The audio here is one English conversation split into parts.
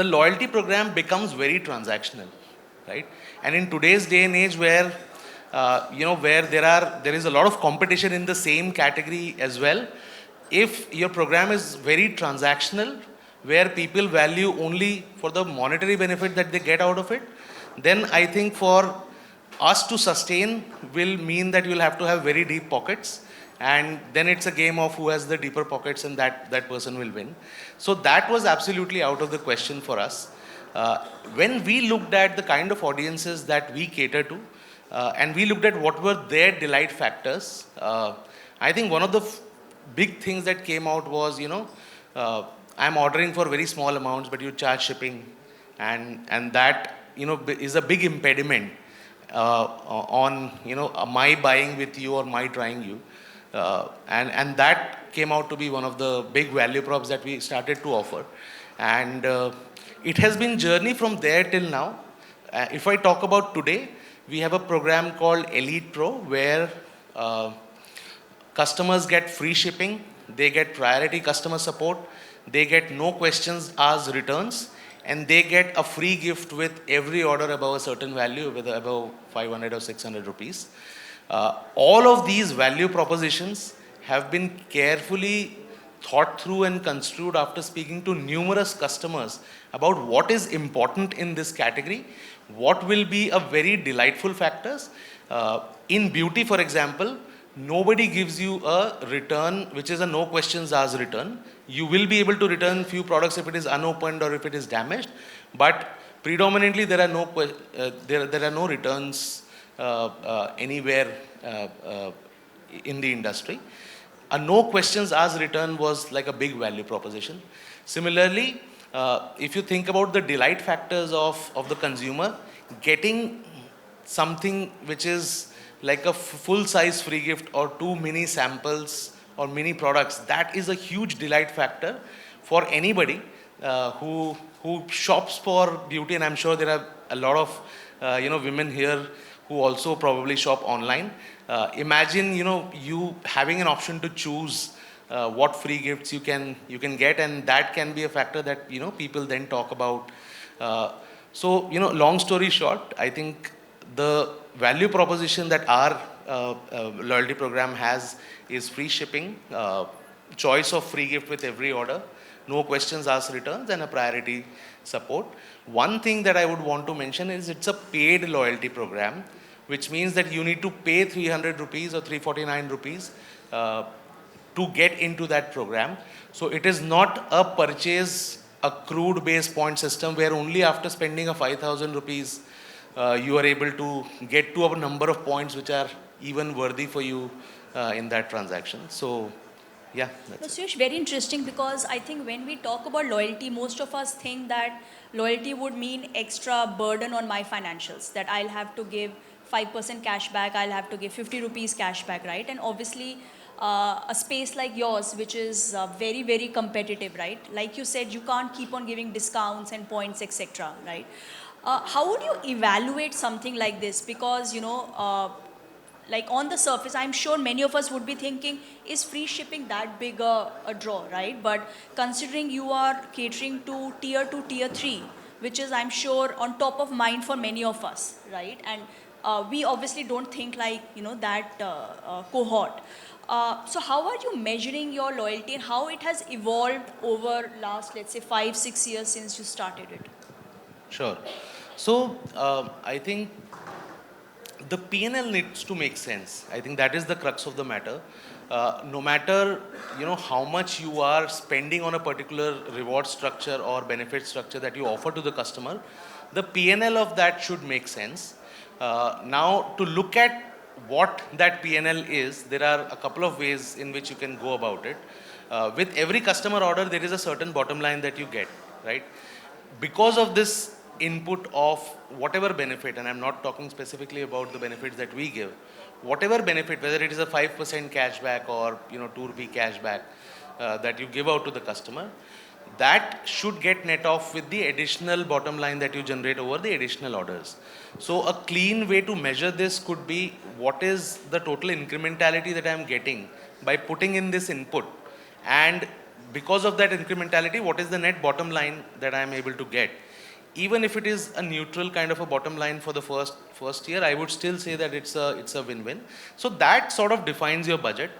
the loyalty program becomes very transactional, right? And in today's day and age where, where there is a lot of competition in the same category as well, if your program is very transactional, where people value only for the monetary benefit that they get out of it, then I think for us to sustain will mean that you'll have to have very deep pockets, and then it's a game of who has the deeper pockets, and that person will win. So that was absolutely out of the question for us. When we looked at the kind of audiences that we cater to, and we looked at what were their delight factors, I think one of the big things that came out was, I'm ordering for very small amounts, but you charge shipping, and that is a big impediment on my buying with you or my trying you, and that came out to be one of the big value props that we started to offer, and it has been journey from there till now. If I talk about today, we have a program called Elite Pro where customers get free shipping, they get priority customer support, they get no questions asked returns, and they get a free gift with every order above a certain value, whether above 500 or 600 rupees. All of these value propositions have been carefully thought through and construed after speaking to numerous customers about what is important in this category, what will be a very delightful factors. In beauty, for example, nobody gives you a return which is a no questions asked return. You will be able to return few products if it is unopened or if it is damaged, but predominantly there are no returns anywhere in the industry. A no questions asked return was like a big value proposition. Similarly, if you think about the delight factors of the consumer, getting something which is like a full size free gift or two mini samples or mini products, that is a huge delight factor for anybody who shops for beauty. And I'm sure there are a lot of women here who also probably shop online. Imagine you having an option to choose what free gifts you can get, and that can be a factor that people then talk about. So long story short, I think the value proposition that our loyalty program has is free shipping, choice of free gift with every order, no questions asked returns, and a priority support. One thing that I would want to mention is it's a paid loyalty program, which means that you need to pay 300 rupees or 349 rupees to get into that program. So it is not a purchase accrued based point system where only after spending a 5,000 rupees you are able to get to a number of points which are even worthy for you in that transaction. So yeah, that's it. Suyash, very interesting, because I think when we talk about loyalty, most of us think that loyalty would mean extra burden on my financials, that I'll have to give 5% cash back, I'll have to give 50 rupees cash back, right? And obviously, a space like yours, which is very, very competitive, right? Like you said, you can't keep on giving discounts and points, etc., right? How would you evaluate something like this? Because, like on the surface, I'm sure many of us would be thinking, is free shipping that big a draw, right? But considering you are catering to tier 2, tier 3, which is, I'm sure, on top of mind for many of us, right? And we obviously don't think like, that cohort. So how are you measuring your loyalty, and how it has evolved over last, let's say, 5, 6 years since you started it? Sure. So I think the P&L needs to make sense. I think that is the crux of the matter. No matter how much you are spending on a particular reward structure or benefit structure that you offer to the customer, the P&L of that should make sense. Now, to look at what that P&L is, there are a couple of ways in which you can go about it. With every customer order, there is a certain bottom line that you get, right? Because of this input of whatever benefit, and I'm not talking specifically about the benefits that we give, whatever benefit, whether it is a 5% cashback or 2 rupee cashback that you give out to the customer, that should get net off with the additional bottom line that you generate over the additional orders. So a clean way to measure this could be, what is the total incrementality that I'm getting by putting in this input, and because of that incrementality, what is the net bottom line that I am able to get? Even if it is a neutral kind of a bottom line for the first year, I would still say that it's a win-win. So that sort of defines your budget.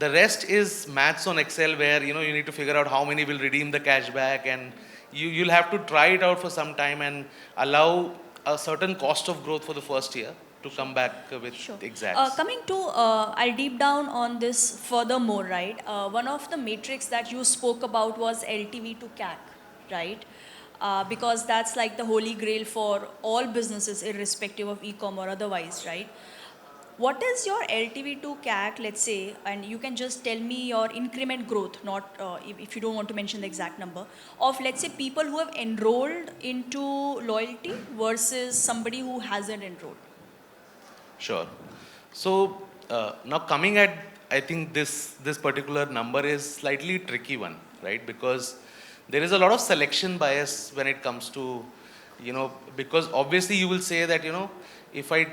The rest is maths on Excel, where you need to figure out how many will redeem the cashback, and you'll have to try it out for some time and allow a certain cost of growth for the first year to come back with Sure. exacts. Coming to, I'll deep down on this furthermore, right? One of the metrics that you spoke about was LTV to CAC, right? Because that's like the holy grail for all businesses, irrespective of e-com or otherwise, right? What is your LTV to CAC, let's say, and you can just tell me your increment growth, not if you don't want to mention the exact number, of, let's say, people who have enrolled into loyalty versus somebody who hasn't enrolled? Sure. So now coming at, I think this particular number is slightly tricky one, right? Because there is a lot of selection bias when it comes to, because obviously you will say that, if I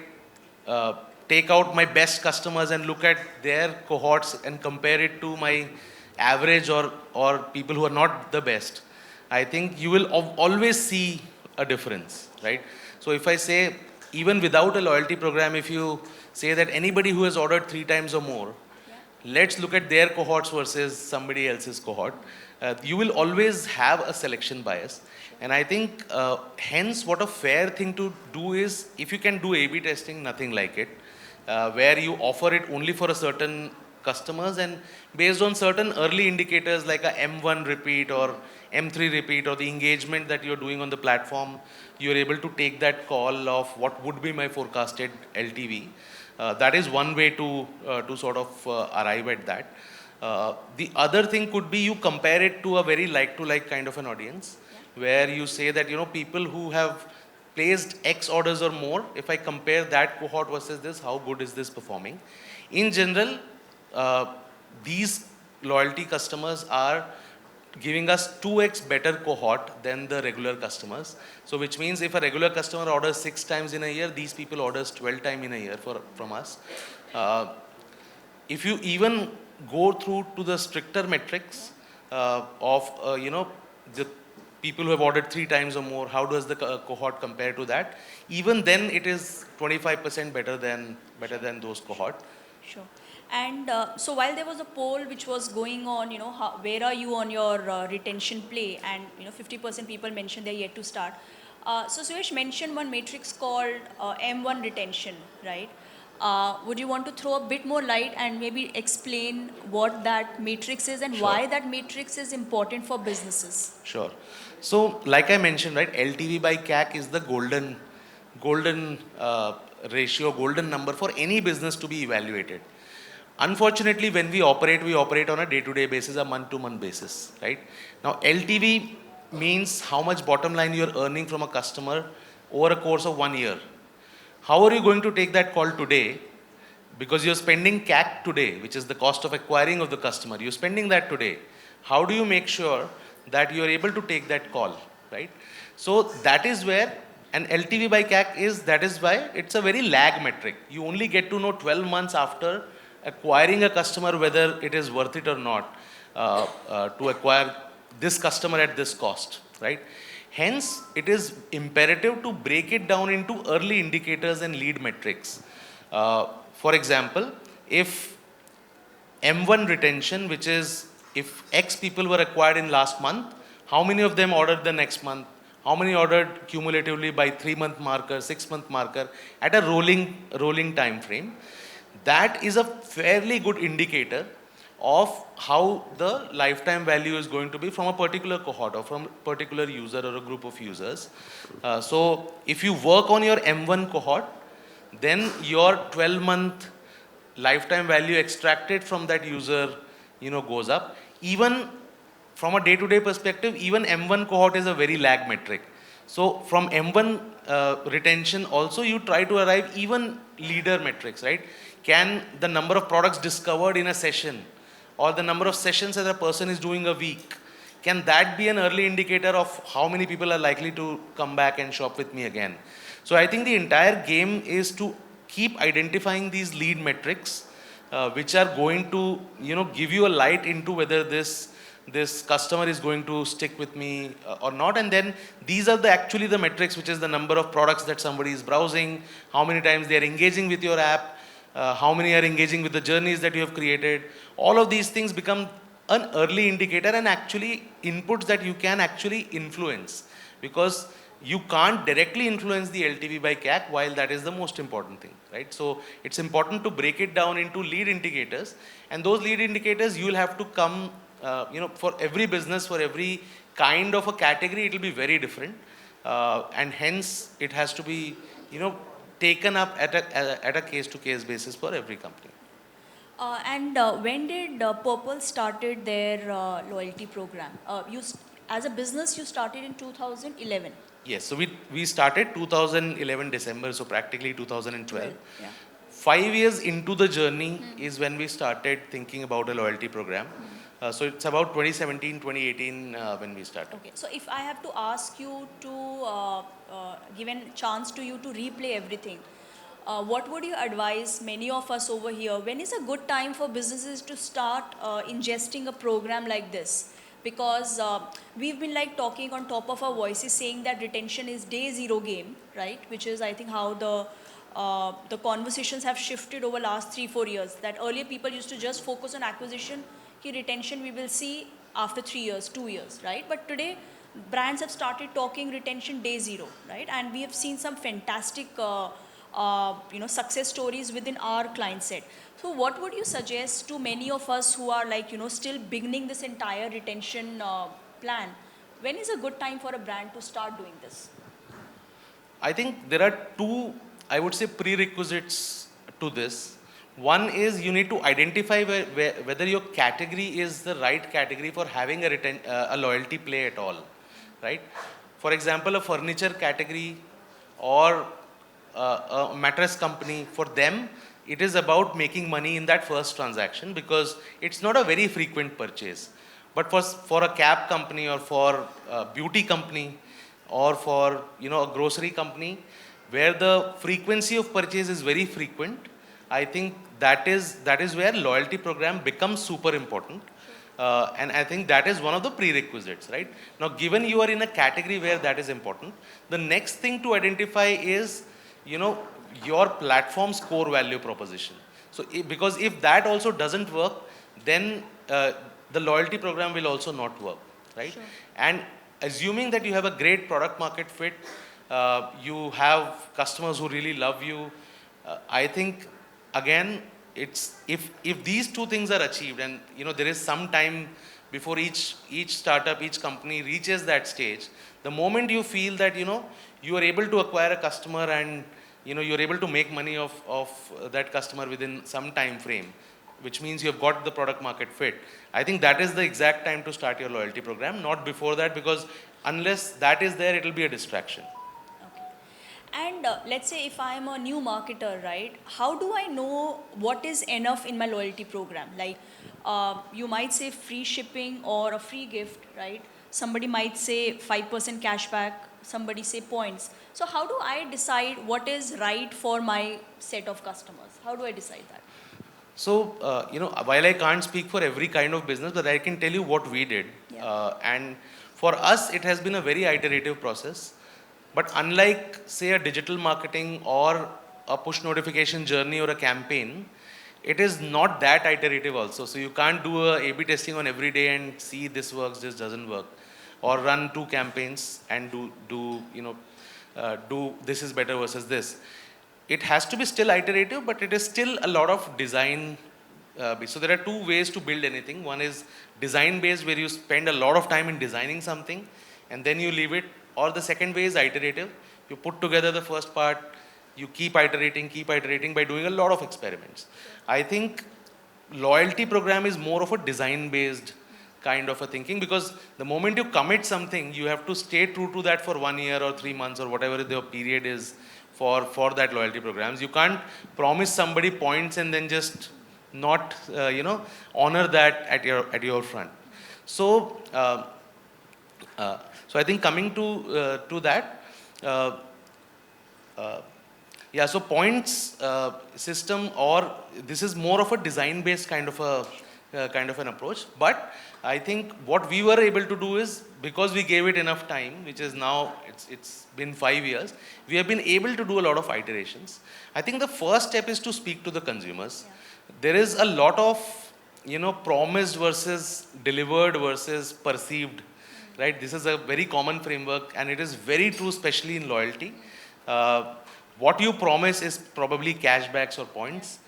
take out my best customers and look at their cohorts and compare it to my average or people who are not the best, I think you will always see a difference, right? So if I say, even without a loyalty program, if you say that anybody who has ordered 3 times or more, let's look at their cohorts versus somebody else's cohort. You will always have a selection bias. And I think, hence, what a fair thing to do is, if you can do A/B testing, nothing like it, where you offer it only for a certain customers, and based on certain early indicators like a M1 repeat or M3 repeat or the engagement that you're doing on the platform, you're able to take that call of what would be my forecasted LTV. That is one way to sort of arrive at that. The other thing could be you compare it to a very like-to-like kind of an audience, where you say that, people who have placed X orders or more, if I compare that cohort versus this, how good is this performing? In general, these loyalty customers are giving us 2x better cohort than the regular customers. So which means if a regular customer orders 6 times in a year, these people orders 12 times in a year from us. If you even go through to the stricter metrics of the people who have ordered 3 times or more, how does the cohort compare to that? Even then, it is 25% better than those cohort. Sure. And so while there was a poll which was going on, where are you on your retention play? And 50% people mentioned they're yet to start. So Suyash mentioned one matrix called M1 retention, right? Would you want to throw a bit more light and maybe explain what that matrix is and Sure. why that matrix is important for businesses? Sure. So like I mentioned, right, LTV by CAC is the golden ratio, golden number for any business to be evaluated. Unfortunately, when we operate on a day-to-day basis, a month-to-month basis, right? Now, LTV means how much bottom line you're earning from a customer over a course of 1 year. How are you going to take that call today? Because you're spending CAC today, which is the cost of acquiring of the customer. You're spending that today. How do you make sure that you're able to take that call, right? So that is where an LTV by CAC that is why it's a very lag metric. You only get to know 12 months after acquiring a customer whether it is worth it or not to acquire this customer at this cost, right? Hence, it is imperative to break it down into early indicators and lead metrics. For example, if M1 retention, which is if X people were acquired in last month, how many of them ordered the next month? How many ordered cumulatively by 3-month marker, 6-month marker at a rolling time frame? That is a fairly good indicator of how the lifetime value is going to be from a particular cohort or from a particular user or a group of users. So if you work on your M1 cohort, then your 12-month lifetime value extracted from that user, goes up. Even from a day-to-day perspective, even M1 cohort is a very lag metric. So from M1 retention also, you try to arrive even leader metrics, right? Can the number of products discovered in a session or the number of sessions that a person is doing a week, can that be an early indicator of how many people are likely to come back and shop with me again? So I think the entire game is to keep identifying these lead metrics, which are going to, give you a light into whether this this customer is going to stick with me or not. And then these are actually the metrics, which is the number of products that somebody is browsing, how many times they are engaging with your app, how many are engaging with the journeys that you have created. All of these things become an early indicator and actually inputs that you can actually influence, because you can't directly influence the LTV by CAC, while that is the most important thing, right? So it's important to break it down into lead indicators, and those lead indicators you will have to come, for every business, for every kind of a category, it will be very different, and hence it has to be, taken up at a case-to-case basis for every company. When did Purplle started their loyalty program? As a business, you started in 2011. Yes, so we started 2011 December, so practically 2012. 12, yeah. 5 years into the journey is when we started thinking about a loyalty program. So it's about 2017, 2018 when we started. Okay, so if I have to ask you to give a chance to you to replay everything, what would you advise many of us over here? When is a good time for businesses to start ingesting a program like this? Because we've been like talking on top of our voices saying that retention is day zero game, right? Which is I think how the conversations have shifted over last 3-4 years. That earlier people used to just focus on acquisition, ki retention we will see after 3 years, 2 years, right? But today brands have started talking retention day zero, right? And we have seen some fantastic success stories within our client set. So what would you suggest to many of us who are like, still beginning this entire retention plan? When is a good time for a brand to start doing this? I think there are two, I would say, prerequisites to this. One is you need to identify whether your category is the right category for having a loyalty play at all, right? For example, a furniture category or a mattress company, for them, it is about making money in that first transaction because it's not a very frequent purchase. But for a cab company or for a beauty company or for a grocery company where the frequency of purchase is very frequent, I think that is where loyalty program becomes super important. And I think that is one of the prerequisites, right? Now, given you are in a category where that is important, the next thing to identify is your platform's core value proposition. So because if that also doesn't work, then the loyalty program will also not work, right? Sure. And assuming that you have a great product market fit, you have customers who really love you, I think again it's if these two things are achieved, and there is some time before each startup, each company reaches that stage. The moment you feel that you are able to acquire a customer and you're able to make money of that customer within some time frame, which means you've got the product market fit, I think that is the exact time to start your loyalty program, not before that, because unless that is there, it will be a distraction. Okay. And let's say if I'm a new marketer, right, how do I know what is enough in my loyalty program? Like you might say free shipping or a free gift, right? Somebody might say 5% cashback, somebody say points. So how do I decide what is right for my set of customers? How do I decide that? So, while I can't speak for every kind of business, but I can tell you what we did. Yeah. And for us, it has been a very iterative process. But unlike, say, a digital marketing or a push notification journey or a campaign, it is not that iterative also. So you can't do a A/B testing on every day and see this works, this doesn't work, or run 2 campaigns and do this is better versus this. It has to be still iterative, but it is still a lot of design. So there are 2 ways to build anything. One is design based, where you spend a lot of time in designing something and then you leave it. Or the second way is iterative. You put together the first part, you keep iterating by doing a lot of experiments. I think loyalty program is more of a design based kind of a thinking, because the moment you commit something, you have to stay true to that for 1 year or 3 months or whatever the period is for that loyalty programs. You can't promise somebody points and then just not honor that at your front. So so I think coming to that, yeah, so points system, or this is more of a design based kind of a kind of an approach. But I think what we were able to do is, because we gave it enough time, which is now, it's been 5 years, we have been able to do a lot of iterations. I think the first step is to speak to the consumers. There is a lot of, promised versus delivered versus perceived, right? This is a very common framework, and it is very true, especially in loyalty. What you promise is probably cashbacks or points.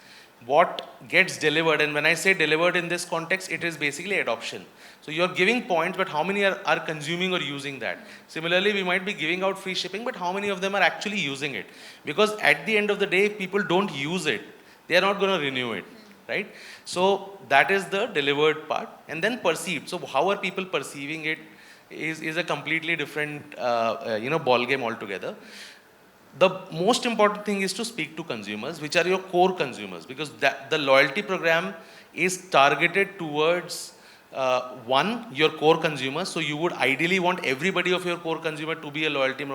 What gets delivered, and when I say delivered in this context, it is basically adoption. So you're giving points, but how many are consuming or using that? Similarly, we might be giving out free shipping, but how many of them are actually using it? Because at the end of the day, if people don't use it, they are not going to renew it, right? So that is the delivered part. And then perceived. So how are people perceiving it is a completely different ball game altogether. The most important thing is to speak to consumers, which are your core consumers, because the loyalty program is targeted towards one, your core consumers. So you would ideally want everybody of your core consumer to be a loyalty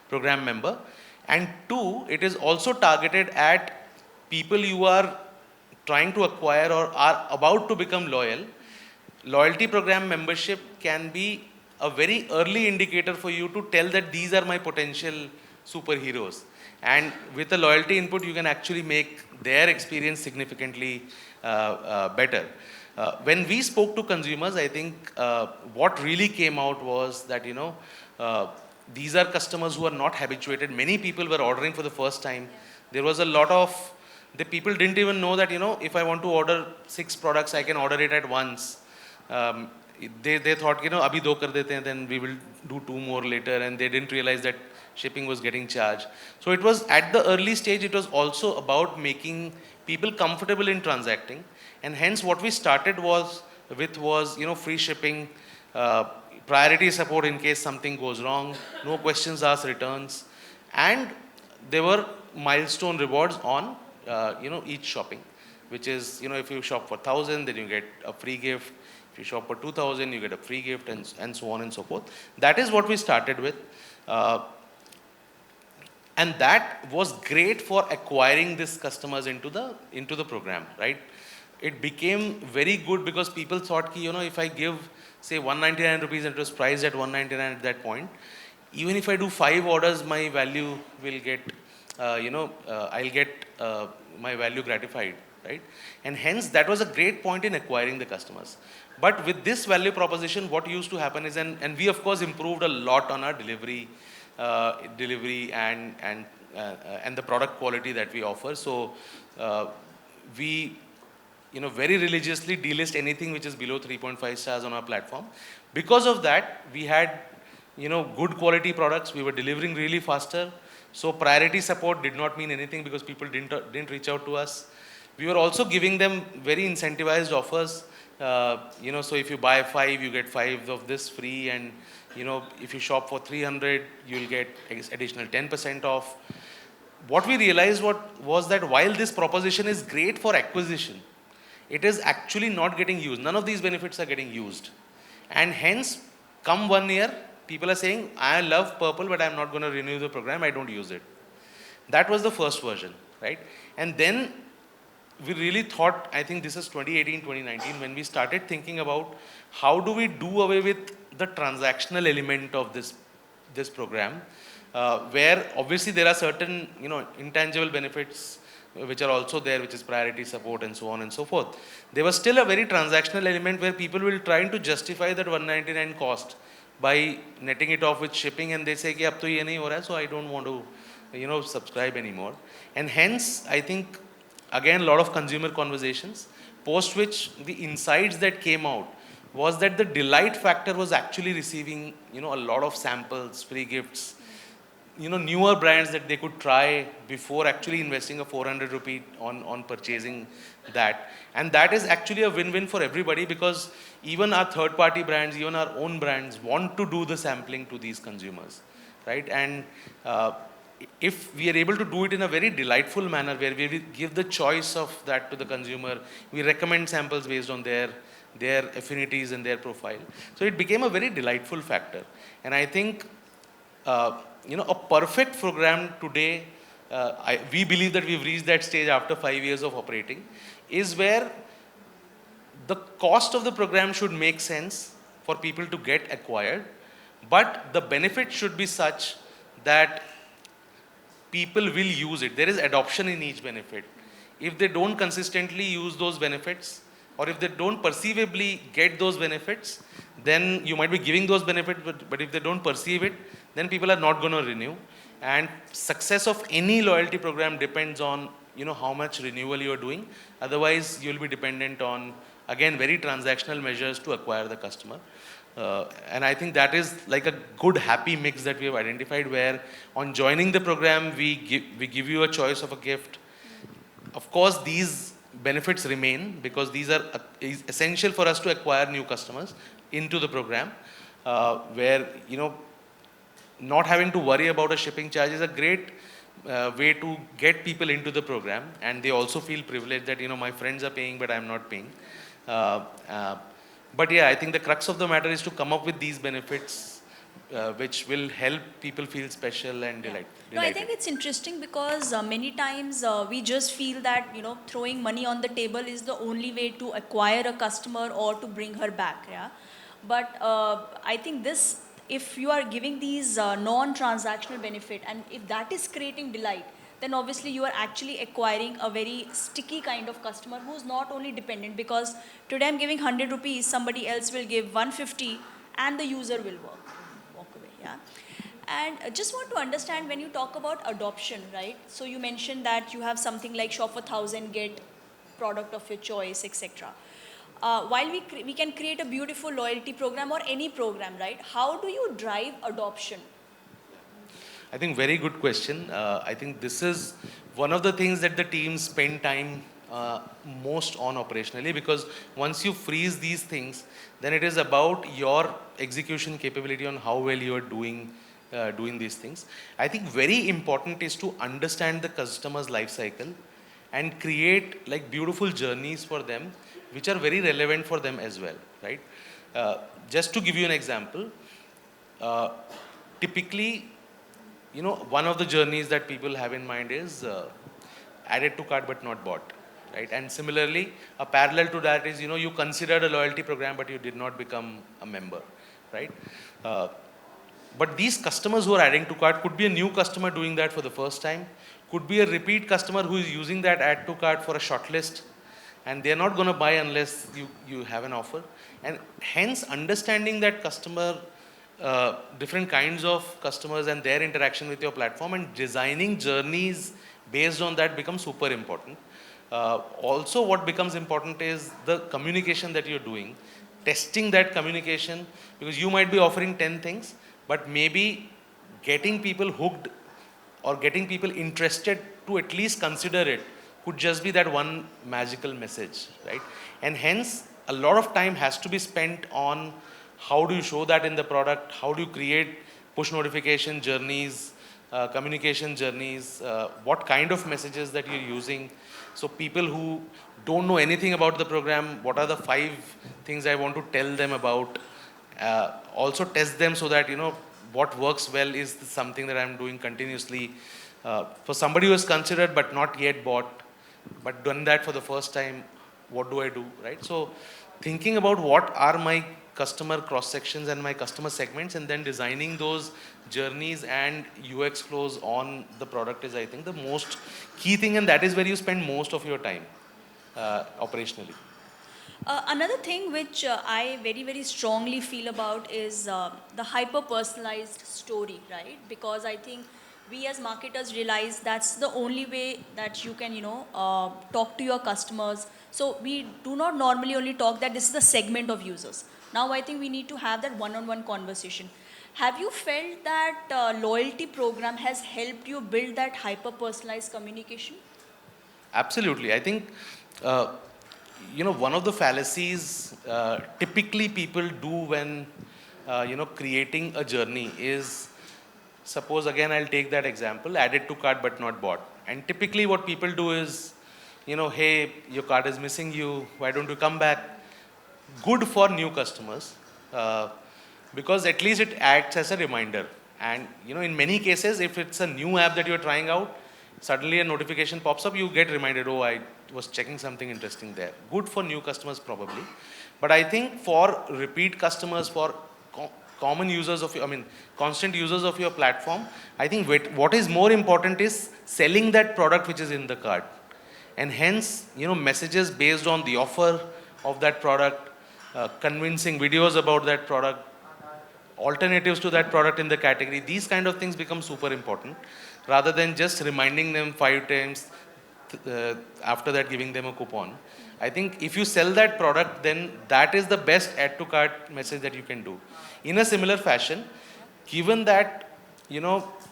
program member. And two, it is also targeted at people you are trying to acquire or are about to become loyal. Loyalty program membership can be a very early indicator for you to tell that these are my potential superheroes. And with a loyalty input, you can actually make their experience significantly better. When we spoke to consumers, I think what really came out was that, these are customers who are not habituated. Many people were ordering for the first time. There was a lot of, the people didn't even know that, if I want to order 6 products, I can order it at once. They thought, abhi 2 kar dete hain, then we will do 2 more later, and they didn't realize that shipping was getting charged. So it was at the early stage, it was also about making people comfortable in transacting. And hence what we started was free shipping, priority support in case something goes wrong, no questions asked returns. And there were milestone rewards on, each shopping, which is, if you shop for 1,000, then you get a free gift. If you shop for 2,000, you get a free gift, and so on and so forth. That is what we started with. And that was great for acquiring these customers into the program, right? It became very good because people thought, if I give, say, 199 rupees, and it was priced at 199 at that point, even if I do 5 orders, my value will get, I'll get my value gratified, right? And hence, that was a great point in acquiring the customers. But with this value proposition, what used to happen is, and we of course improved a lot on our delivery and the product quality that we offer. So we very religiously delist anything which is below 3.5 stars on our platform. Because of that, we had good quality products. We were delivering really faster. So priority support did not mean anything because people didn't reach out to us. We were also giving them very incentivized offers. So if you buy 5, you get 5 of this free, and if you shop for 300, you'll get additional 10% off. What we realized was that while this proposition is great for acquisition, it is actually not getting used. None of these benefits are getting used. And hence, come 1 year, people are saying, I love Purplle, but I'm not going to renew the program. I don't use it. That was the first version, right? And then we really thought, I think this is 2018, 2019, when we started thinking about how do we do away with the transactional element of this program, where obviously there are certain intangible benefits which are also there, which is priority support and so on and so forth. There was still a very transactional element where people will try to justify that 199 cost by netting it off with shipping, and they say, ab to ye nahi ho raha hai, so I don't want to subscribe anymore. And hence, I think, again, a lot of consumer conversations, post which the insights that came out was that the delight factor was actually receiving, a lot of samples, free gifts, newer brands that they could try before actually investing a 400 rupee on purchasing that. And that is actually a win-win for everybody, because even our third-party brands, even our own brands want to do the sampling to these consumers, right? And if we are able to do it in a very delightful manner, where we give the choice of that to the consumer, we recommend samples based on their affinities and their profile. So it became a very delightful factor. And I think, a perfect program today, we believe that we've reached that stage after 5 years of operating, is where the cost of the program should make sense for people to get acquired, but the benefit should be such that people will use it. There is adoption in each benefit. If they don't consistently use those benefits, or if they don't perceivably get those benefits, then you might be giving those benefits, but if they don't perceive it, then people are not going to renew. And success of any loyalty program depends on, how much renewal you are doing. Otherwise, you'll be dependent on, again, very transactional measures to acquire the customer. And I think that is like a good happy mix that we have identified, where on joining the program, we give you a choice of a gift. Of course, these benefits remain because these are is essential for us to acquire new customers into the program, where, not having to worry about a shipping charge is a great way to get people into the program, and they also feel privileged that, my friends are paying, but I'm not paying. But yeah, I think the crux of the matter is to come up with these benefits which will help people feel special and delighted. No, I think it's interesting because many times we just feel that, throwing money on the table is the only way to acquire a customer or to bring her back. Yeah. But I think this, if you are giving these non-transactional benefit, and if that is creating delight, then obviously you are actually acquiring a very sticky kind of customer who's not only dependent, because today I'm giving 100 rupees, somebody else will give 150 and the user will walk away. Yeah. And just want to understand, when you talk about adoption, right? So you mentioned that you have something like shop for 1,000, get product of your choice, etc. While we can create a beautiful loyalty program or any program, right? How do you drive adoption? I think very good question. I think this is one of the things that the teams spend time most on operationally, because once you freeze these things, then it is about your execution capability on how well you are doing these things. I think very important is to understand the customer's life cycle and create like beautiful journeys for them, which are very relevant for them as well, right? Just to give you an example, typically, one of the journeys that people have in mind is added to cart but not bought, right? And similarly, a parallel to that is, you considered a loyalty program but you did not become a member, right? But these customers who are adding to cart could be a new customer doing that for the first time, could be a repeat customer who is using that add to cart for a shortlist, and they're not going to buy unless you have an offer. And hence, understanding that customer, different kinds of customers and their interaction with your platform, and designing journeys based on that becomes super important. Also, what becomes important is the communication that you're doing, testing that communication, because you might be offering 10 things, but maybe getting people hooked or getting people interested to at least consider it could just be that one magical message, right? And hence, a lot of time has to be spent on how do you show that in the product, how do you create push notification journeys, communication journeys, what kind of messages that you're using. So people who don't know anything about the program, what are the 5 things I want to tell them about? Also test them so that, what works well is something that I'm doing continuously. For somebody who has considered but not yet bought, but done that for the first time, what do I do, right? So thinking about what are my customer cross sections and my customer segments, and then designing those journeys and UX flows on the product is, I think, the most key thing, and that is where you spend most of your time operationally. Another thing which I very, very strongly feel about is the hyper-personalized story, right? Because I think we as marketers realize that's the only way that you can, talk to your customers. So we do not normally only talk that this is the segment of users. Now I think we need to have that one-on-one conversation. Have you felt that loyalty program has helped you build that hyper-personalized communication? Absolutely. I think, one of the fallacies typically people do when, creating a journey is, suppose again, I'll take that example, added to cart but not bought. And typically what people do is, hey, your cart is missing you, why don't you come back? Good for new customers, because at least it acts as a reminder. And, in many cases, if it's a new app that you're trying out, suddenly a notification pops up, you get reminded, oh, was checking something interesting there. Good for new customers probably, but I think for repeat customers, for common users of your, I mean, constant users of your platform, I think what is more important is selling that product which is in the cart, and hence, messages based on the offer of that product, convincing videos about that product, alternatives to that product in the category. These kind of things become super important, rather than just reminding them 5 times, after that giving them a coupon. I think if you sell that product, then that is the best add to cart message that you can do. In a similar fashion, given that,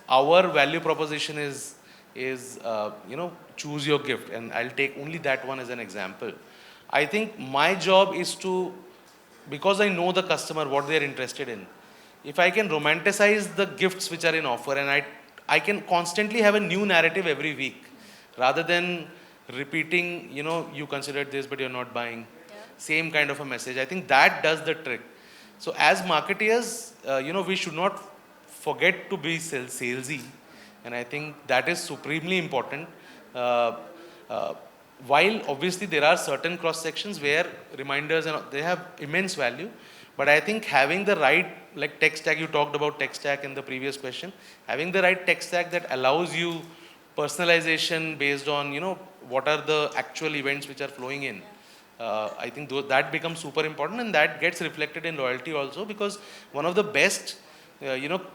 our value proposition is choose your gift, and I'll take only that one as an example. I think my job is to, because I know the customer, what they're interested in, if I can romanticize the gifts which are in offer, and I can constantly have a new narrative every week, rather than repeating, you considered this, but you're not buying. Yeah. Same kind of a message. I think that does the trick. So as marketeers, we should not forget to be salesy. And I think that is supremely important. Uh, uh, while obviously there are certain cross sections where reminders and they have immense value, but I think having the right, like tech stack, you talked about tech stack in the previous question, having the right tech stack that allows you personalization based on, what are the actual events which are flowing in. I think that becomes super important, and that gets reflected in loyalty also, because one of the best,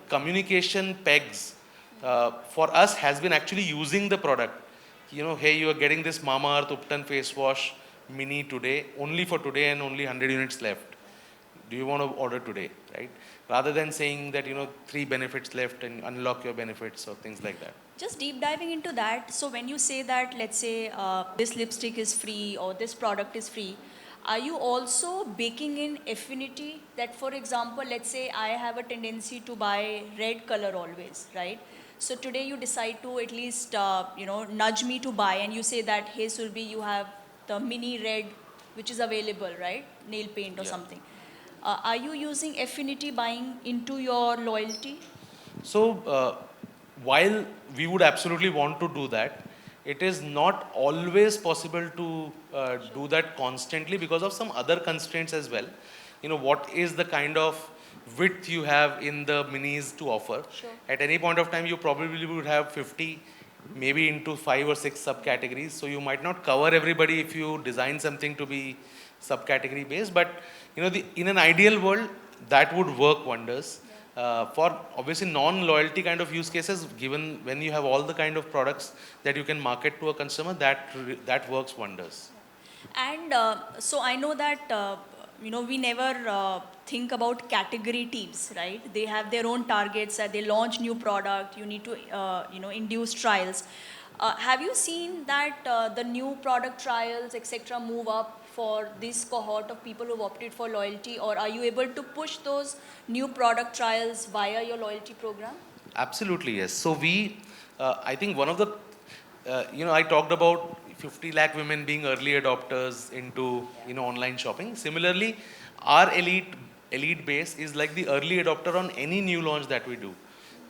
communication pegs for us has been actually using the product. Hey, you are getting this Mamaearth Upton face wash mini today, only for today, and only 100 units left. Do you want to order today, right? Rather than saying that, 3 benefits left and unlock your benefits or things like that. Just deep diving into that. So when you say that, let's say this lipstick is free or this product is free, are you also baking in affinity? That, for example, let's say I have a tendency to buy red color always, right? So today you decide to at least, nudge me to buy, and you say that, hey, Surbhi, you have the mini red, which is available, right? Nail paint or Yeah. something. Are you using affinity buying into your loyalty? So, while we would absolutely want to do that, it is not always possible to do that constantly because of some other constraints as well. What is the kind of width you have in the minis to offer? Sure. At any point of time, you probably would have 50, maybe into 5 or 6 subcategories. So you might not cover everybody if you design something to be subcategory based. But in an ideal world, that would work wonders. For obviously non-loyalty kind of use cases, given when you have all the kind of products that you can market to a consumer, that works wonders. And so I know that, we never think about category teams, right? They have their own targets, they launch new product, you need to, induce trials. Have you seen that the new product trials, etc., move up for this cohort of people who've opted for loyalty, or are you able to push those new product trials via your loyalty program? Absolutely, yes. So I think one of the, I talked about 50 lakh women being early adopters into, online shopping. Similarly, our elite base is like the early adopter on any new launch that we do.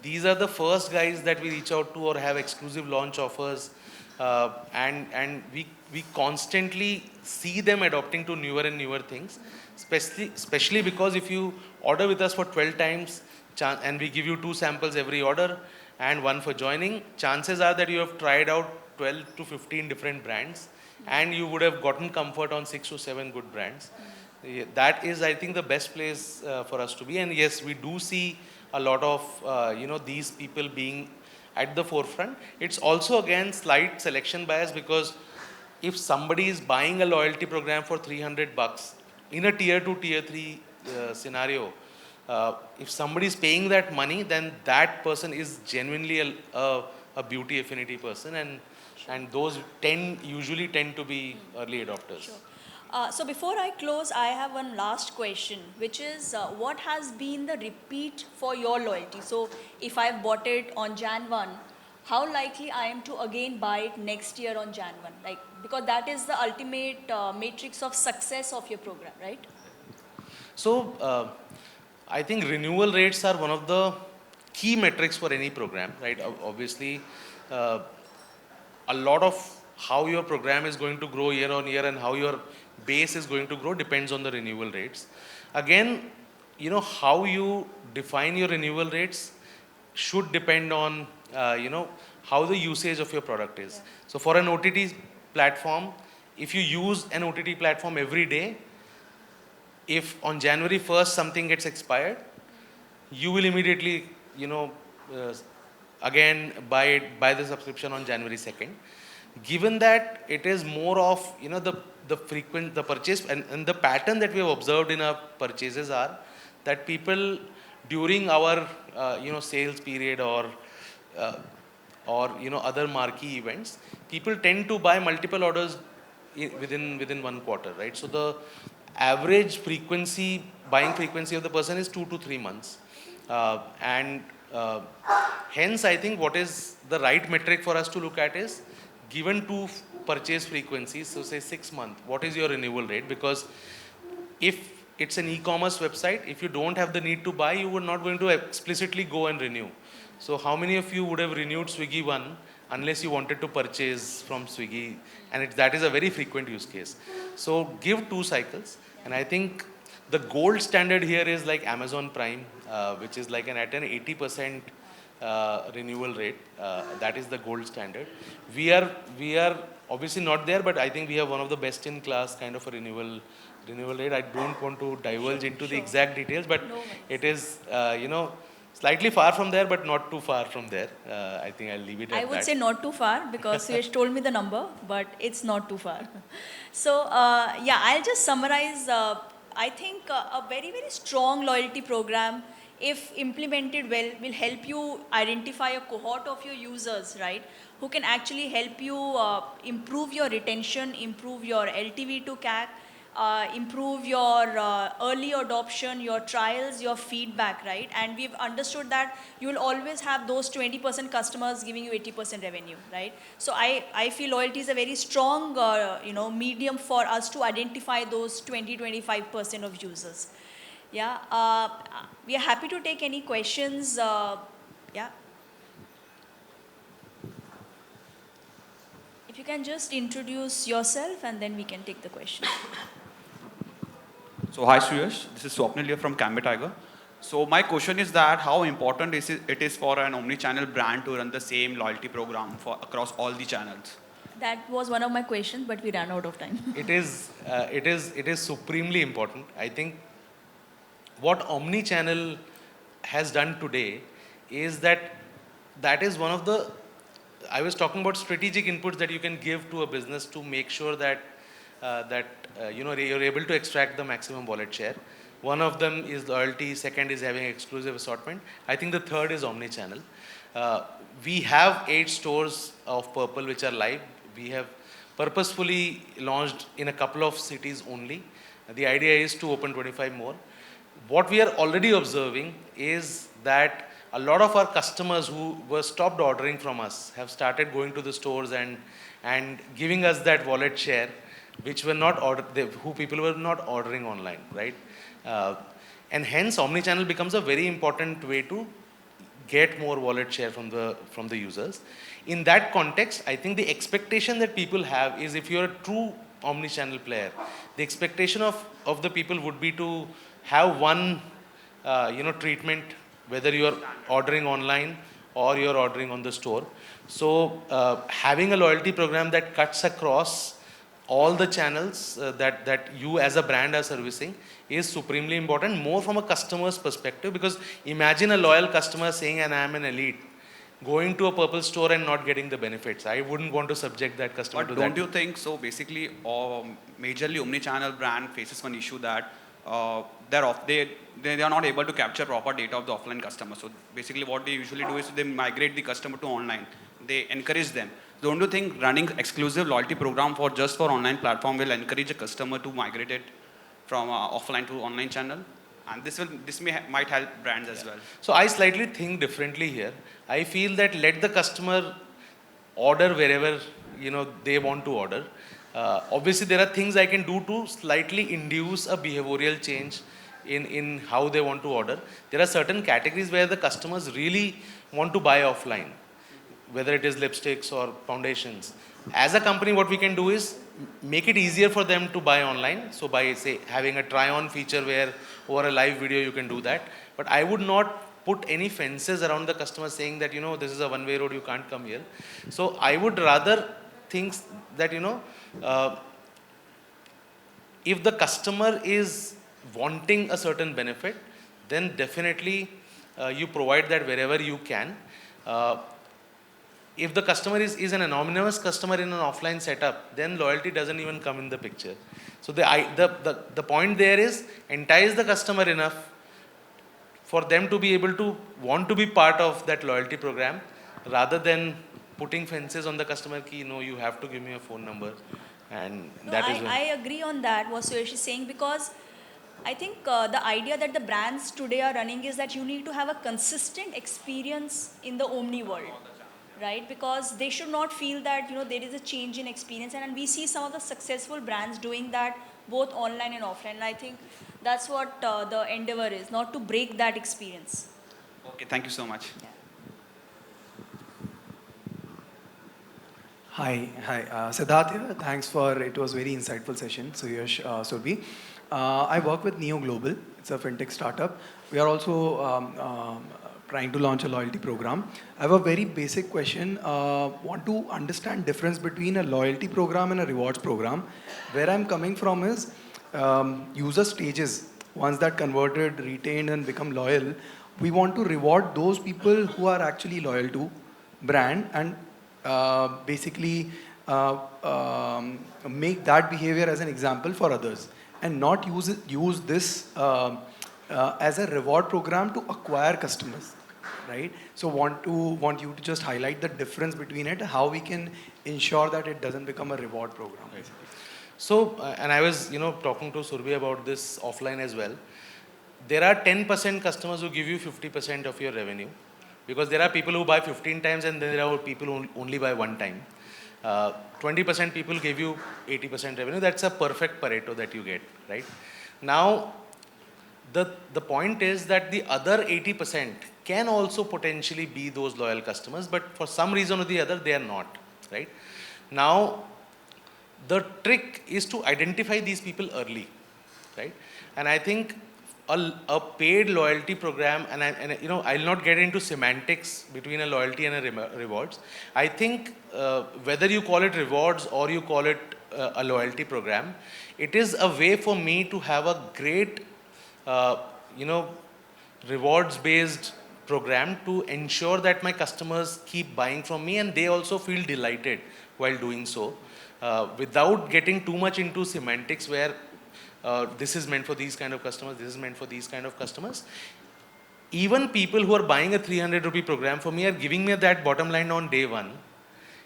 These are the first guys that we reach out to or have exclusive launch offers, and we constantly see them adopting to newer and newer things, especially because if you order with us for 12 times, and we give you 2 samples every order and 1 for joining, chances are that you have tried out 12 to 15 different brands, and you would have gotten comfort on 6 to 7 good brands. Yeah, that is, I think, the best place for us to be. And yes, we do see a lot of these people being at the forefront. It's also again slight selection bias, because if somebody is buying a loyalty program for $300 in a tier 2, tier 3 scenario, if somebody is paying that money, then that person is genuinely a beauty affinity person, and those usually tend to be early adopters. Sure. So before I close, I have one last question, which is what has been the repeat for your loyalty? So if I've bought it on Jan 1, how likely I am to again buy it next year on Jan 1? Like, because that is the ultimate matrix of success of your program, right? So I think renewal rates are one of the key metrics for any program, right? Obviously, a lot of how your program is going to grow year on year and how your base is going to grow depends on the renewal rates. Again, how you define your renewal rates should depend on, how the usage of your product is. Yeah. So for an OTT platform, if you use an OTT platform every day, if on January 1st something gets expired, you will immediately, uh, again buy the subscription on January 2nd. Given that it is more of, the purchase and the pattern that we have observed in our purchases are that people during our, sales period uh, or other marquee events, people tend to buy multiple orders within 1 quarter, right? So the average buying frequency of the person is 2 to 3 months, and hence I think what is the right metric for us to look at is, given two purchase frequencies, so say 6 months, what is your renewal rate? Because if it's an e-commerce website, if you don't have the need to buy, you are not going to explicitly go and renew. So how many of you would have renewed Swiggy one unless you wanted to purchase from Swiggy? And that is a very frequent use case. So give 2 cycles. And I think the gold standard here is like Amazon Prime, which is like at an 80% renewal rate. That is the gold standard. We are obviously not there, but I think we have one of the best in class kind of a renewal rate. I don't want to divulge into the exact details, but No worries. it is, slightly far from there, but not too far from there. I think I'll leave it at I would that. say not too far because Suyash told me the number, but it's not too far. So, yeah, I'll just summarize. I think a very, very strong loyalty program, if implemented well, will help you identify a cohort of your users, right? Who can actually help you improve your retention, improve your LTV to CAC, improve your early adoption, your trials, your feedback, right? And we've understood that you will always have those 20% customers giving you 80% revenue, right? So I feel loyalty is a very strong, medium for us to identify those 20-25% of users. Yeah, we are happy to take any questions. Yeah. If you can just introduce yourself and then we can take the question. So hi Suyash, this is Swapnil here from Camby Tiger. So my question is that how important it is for an omni-channel brand to run the same loyalty program for across all the channels? That was one of my questions, but we ran out of time. It is supremely important. I think what omni-channel has done today is that is one of the, I was talking about strategic inputs that you can give to a business to make sure that you're able to extract the maximum wallet share. One of them is loyalty. Second is having exclusive assortment. I think the third is omni-channel. We have 8 stores of Purplle which are live. We have purposefully launched in a couple of cities only. The idea is to open 25 more. What we are already observing is that a lot of our customers who were stopped ordering from us have started going to the stores and giving us that wallet share, which were not who people were not ordering online, right? And hence omni-channel becomes a very important way to get more wallet share from the users. In that context, I think the expectation that people have is, if you're a true omni-channel player, the expectation of the people would be to have one treatment, whether you're ordering online or you're ordering on the store. So having a loyalty program that cuts across all the channels that you as a brand are servicing is supremely important, more from a customer's perspective. Because imagine a loyal customer saying, and I am an elite, going to a Purplle store and not getting the benefits. I wouldn't want to subject that customer But to don't that. you think so? Basically, majorly omni-channel brand faces one issue that they are not able to capture proper data of the offline customer. So basically, what they usually do is they migrate the customer to online. They encourage them. Don't you think running exclusive loyalty program just for online platform will encourage a customer to migrate it from offline to online channel? And might help brands as well. So I slightly think differently here. I feel that let the customer order wherever they want to order. Obviously, there are things I can do to slightly induce a behavioral change in how they want to order. There are certain categories where the customers really want to buy offline, whether it is lipsticks or foundations. As a company, what we can do is make it easier for them to buy online. So by say having a try-on feature where over a live video you can do that. But I would not put any fences around the customer saying that, this is a one-way road, you can't come here. So I would rather think that, if the customer is wanting a certain benefit, then definitely you provide that wherever you can. If the customer is an anonymous customer in an offline setup, then loyalty doesn't even come in the picture. So the point there is entice the customer enough for them to be able to want to be part of that loyalty program, rather than putting fences on the customer ki, you have to give me a phone number. And No, that is when I agree on that, what Suyash is saying, because I think the idea that the brands today are running is that you need to have a consistent experience in the omni world, right? Because they should not feel that, there is a change in experience. And we see some of the successful brands doing that both online and offline. And I think that's what the endeavor is, not to break that experience. Okay, thank you so much. Yeah. Hi, Siddharth here. Thanks for, it was very insightful session, Suyash, Surbhi. I work with Neo Global. It's a fintech startup. We are also trying to launch a loyalty program. I have a very basic question. Want to understand difference between a loyalty program and a rewards program. Where I'm coming from is user stages. Once that converted, retained, and become loyal, we want to reward those people who are actually loyal to brand and basically make that behavior as an example for others, and not use this as a reward program to acquire customers, right? So want you to just highlight the difference between it, how we can ensure that it doesn't become a reward program. Right. So, and I was, talking to Surbhi about this offline as well. There are 10% customers who give you 50% of your revenue, because there are people who buy 15 times and there are people who only buy one time. 20% people give you 80% revenue. That's a perfect Pareto that you get, right? Now, the point is that the other 80% can also potentially be those loyal customers, but for some reason or the other, they are not, right? Now, the trick is to identify these people early, right? And I think a paid loyalty program, and I'll not get into semantics between a loyalty and a rewards. I think whether you call it rewards or you call it a loyalty program, it is a way for me to have a great, rewards-based program to ensure that my customers keep buying from me and they also feel delighted while doing so, without getting too much into semantics where this is meant for these kind of customers, this is meant for these kind of customers. Even people who are buying a 300 rupee program for me are giving me that bottom line on day one,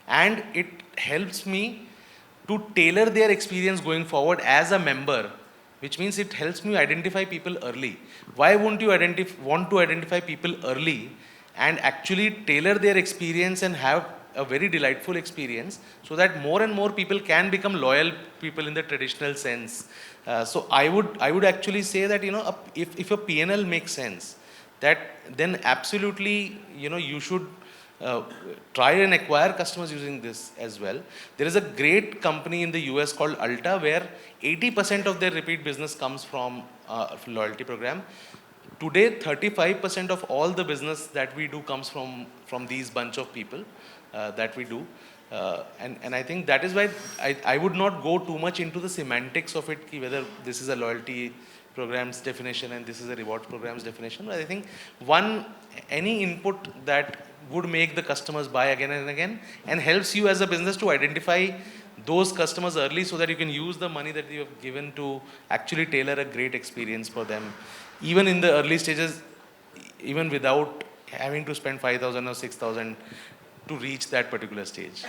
and it helps me to tailor their experience going forward as a member, which means it helps me identify people early. Why won't you want to identify people early and actually tailor their experience and have a very delightful experience, so that more and more people can become loyal people in the traditional sense. So I would actually say that, if a P&L makes sense, that then absolutely, you should try and acquire customers using this as well. There is a great company in the US called Alta, where 80% of their repeat business comes from loyalty program. Today, 35% of all the business that we do comes from these bunch of people that we do. And I think that is why I would not go too much into the semantics of it, whether this is a loyalty program's definition and this is a rewards program's definition. But I think any input that would make the customers buy again and again and helps you as a business to identify those customers early, so that you can use the money that you have given to actually tailor a great experience for them, even in the early stages, even without having to spend 5,000 or 6,000 to reach that particular stage.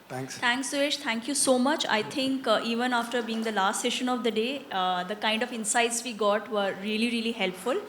Thanks. Thanks, Suyash. Thank you so much. I think even after being the last session of the day, the kind of insights we got were really, really helpful.